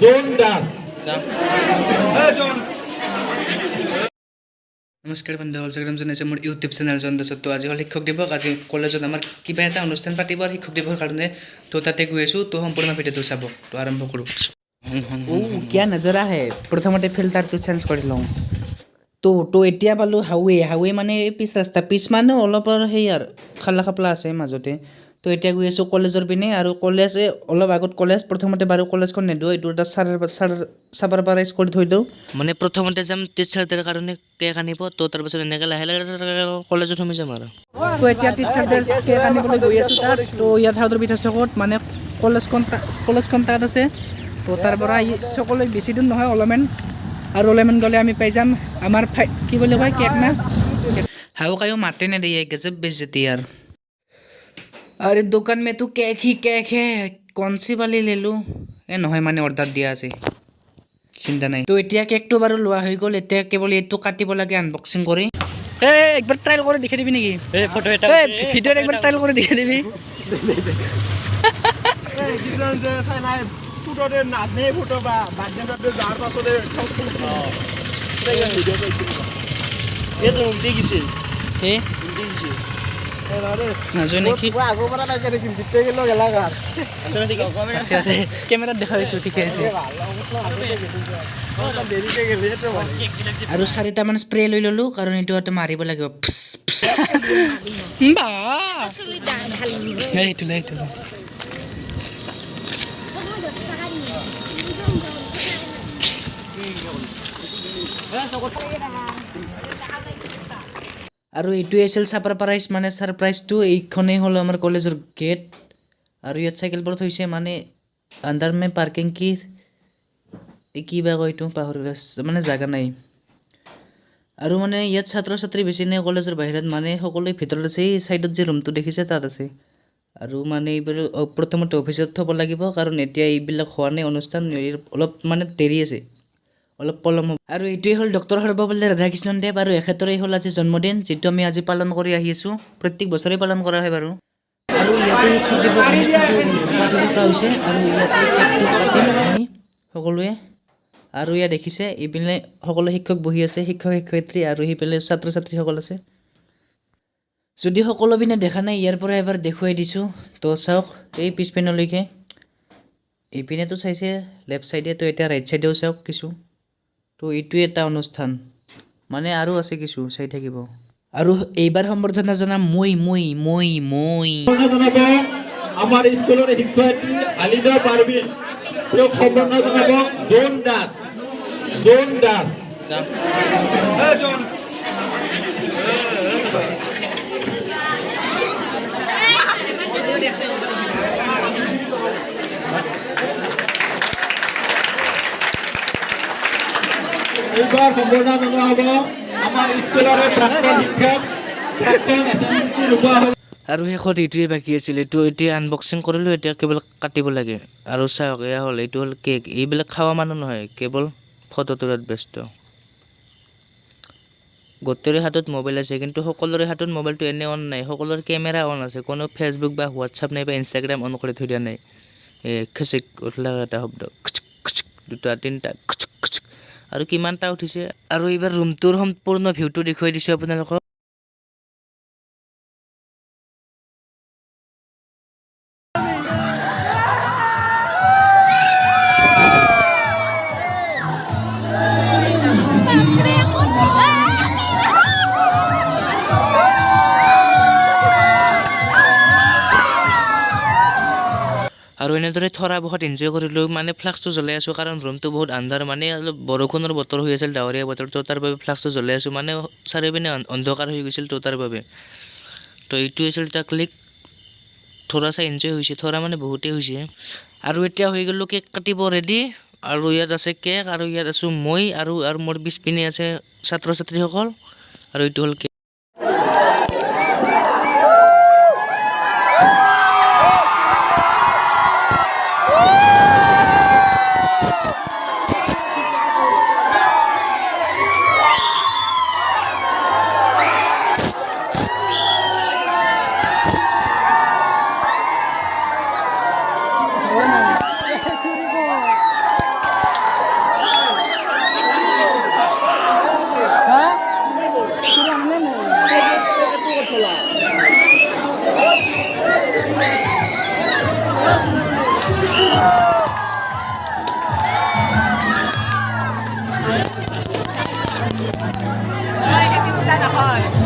জোন দাস। নমস্কাৰ বন্ধুসকল, স্বাগতম জনাইছোঁ মোৰ ইউটিউব চেনেল জন দাসত। তো আজি হ'ল শিক্ষক দিৱস। আজি কলেজত আমাৰ কিবা এটা অনুষ্ঠান পাতিব আৰু শিক্ষক দিৱসৰ কাৰণে। তো তাতে গৈ আছোঁ। তো সম্পূৰ্ণ ভিডিঅ'টো চাব। তো আৰম্ভ কৰোঁ। কিয়া নজৰা হে, প্ৰথমতে ফিল্টাৰটো চেঞ্জ কৰি লওঁ। তো এতিয়া পালোঁ হাৱে মানে এই পিচ ৰাস্তা, পিচ মানে অলপ আৰু সেই আৰু খালা খাপলা আছে মাজতে। তো এতিয়া গৈ আছোঁ কলেজৰ পিনে, আৰু কলেজ অলপ আগত কলেজ। প্ৰথমতে বাৰু কলেজখন নেদো, এইটো এটা চাবাৰ পাৰাইজ কৰি থৈ দিওঁ। মানে প্ৰথমতে যাম টিচাৰ ডেৰ কাৰণে কেক আনিব। তো তাৰপিছত এনেকৈ লাহে লাহে কলেজত সোমাই যাম আৰু। তো এতিয়া টিচাৰ ডেৰ কেক আনিবলৈ গৈ আছোঁ তাত। তো ইয়াত হাউদৰ পিঠা চকত মানে কলেজখন তাত আছে। তো তাৰ পৰা চকলৈ বেছি দূৰ নহয়, অলপমান আৰু অলপমান গ'লে আমি পাই যাম আমাৰ কি বুলি কয় কেক না। हाउ कायो मारते नहीं रही है, गजब बेइज्जती यार। अरे दुकान में तो केक ही केक है, कौन सी वाली ले लूँ? নহয় মানে অৰ্ডাৰ দিয়া আছে, চিন্তা নাই। তো এতিয়া কেকটো বাৰু লোৱা হৈ গ'ল। এতিয়া কেৱল এইটো কাটিব লাগে আনবক্সিং কৰি। একবাৰ ট্ৰাইল কৰি দেখাই দিবি নেকি? ভিডিঅ'ত একবাৰ ট্ৰাইল কৰি দেখাই দিবি। কিছুমান যে চাই নাই ফুটতে নাচনে ফুটো বা বাদ্যযন্ত্ৰ যাৰ পাছতে ভিডিঅ' পাইছিলোঁ। এইটো উল্টি গেছে, উল্টি গেছে নাজো নেকি? আগৰ পৰা নাই দেখিম জিতে গেলো গেলাগাৰ আছে না? ঠিক আছে আছে, কেমেৰাত দেখা পাইছোঁ, ঠিকে আছে। দেৰিকে গেলে সেইটো আৰু 4টামান স্প্ৰে লৈ ল'লোঁ, কাৰণ এইটো এটা মাৰিব লাগিব। এইটো আৰু এইটোৱে আছিল ছাৰপ্ৰাইজ, মানে ছাৰপ্ৰাইজটো এইখনেই হ'ল আমাৰ কলেজৰ গেট। আৰু ইয়াত চাইকেলবোৰ থৈছে, মানে আণ্ডাৰ মে পাৰ্কিং কি বা কয় এইটো পাহৰি মানে জাগা নাই। আৰু মানে ইয়াত ছাত্ৰ ছাত্ৰী বেছি নাই কলেজৰ বাহিৰত, মানে সকলোৱে ভিতৰত আছে। এই ছাইডত যে ৰুমটো দেখিছে তাত আছে। আৰু মানে এইবোৰ প্ৰথমতে অফিচত থ'ব লাগিব, কাৰণ এতিয়া এইবিলাক হোৱা নাই অনুষ্ঠান, অলপ মানে দেৰি আছে, অলপ পলম হ'ব। আৰু এইটোৱে হ'ল ডক্টৰ সৰ্বপল্লী ৰাধাকৃষ্ণদেৱ, আৰু এখেতৰেই হ'ল আজি জন্মদিন, যিটো আমি আজি পালন কৰি আহি আছোঁ। প্ৰত্যেক বছৰেই পালন কৰা হয় বাৰু। আৰু ইয়াতে শিক্ষক দিৱস অনুষ্ঠানটো পাতি থকা হৈছে, আৰু ইয়াতে কেকটো কাটিম আমি সকলোৱে। আৰু ইয়াত দেখিছে এইপিনে সকলো শিক্ষক বহি আছে, শিক্ষক শিক্ষয়িত্ৰী, আৰু সেইফালে ছাত্ৰ ছাত্ৰীসকল আছে। যদি সকলো পিনে দেখা নাই, ইয়াৰ পৰা এবাৰ দেখুৱাই দিছোঁ। তো চাওক এই পিছপিনলৈকে, এইপিনেতো চাইছে লেফ্ট চাইডে, তো এতিয়া ৰাইট চাইডেও চাওক কিছু। তো এইটোৱে এটা অনুষ্ঠান, মানে আৰু আছে কিছু, চাই থাকিব। আৰু এইবাৰ সম্বৰ্ধনা জনাম মই জনাব আমাৰ স্কুলৰ শিক্ষয়িত্ৰী আলিদা পাৰভিন, তেওঁক সম্বৰ্ধনা জনাব জোন দাস। এইবাৰ সম্বৰ্ধনা জনোৱা হ'ব আমাৰ স্কুলৰে প্ৰাক্তন শিক্ষক, প্ৰাক্তন SMC লোৱা হ'ব। আৰু শেষত এইটোৱে বাকী আছিল, এইটো এতিয়া আনবক্সিং কৰিলোঁ, এতিয়া কেৱল কাটিব লাগে। আৰু চাওক এয়া হ'ল, এইটো হ'ল কেক। এইবিলাক খাৱা মানুহ নহয়, কেৱল ফটো তোলাত ব্যস্ত। গোটেইৰে হাতত মোবাইল আছে, কিন্তু সকলোৰে হাতত মোবাইলটো এনে অন নাই, সকলোৰে কেমেৰা অন আছে। কোনো ফেচবুক বা হোৱাটছআপ নাই বা ইনষ্টাগ্ৰাম অন কৰি থৈ দিয়া নাই। খেচিক উঠলা এটা শব্দ, দুটা তিনিটা, আৰু কিমানটা উঠিছে। আৰু এইবাৰ ৰুমটোৰ সম্পূৰ্ণ ভিউটো দেখুৱাই দিছোঁ আপোনালোকক। আৰু এনেদৰে থৰা বহুত এনজয় কৰিলোঁ, মানে ফ্লাক্সটো জ্বলাই আছোঁ, কাৰণ ৰুমটো বহুত আন্ধাৰ, মানে অলপ বৰষুণৰ বতৰ হৈ আছিল, ডাৱৰীয়া বতৰ। তো তাৰ বাবে ফ্লাক্সটো জ্বলাই আছোঁ, মানে চাৰিওপিনে অন্ধকাৰ হৈ গৈছিল, তো তাৰ বাবে। তো এইটো আছিল এটা ক্লিক। থৰা চাই এনজয় হৈছে, থৰা মানে বহুতেই হৈছে। আৰু এতিয়া হৈ গ'লোঁ কেক কাটিব ৰেডি। আৰু ইয়াত আছে কেক, আৰু ইয়াত আছোঁ মই, আৰু মোৰ পিছপিনে আছে ছাত্ৰ ছাত্ৰীসকল। আৰু এইটো হ'ল cake. Ay, hindi mo na ako.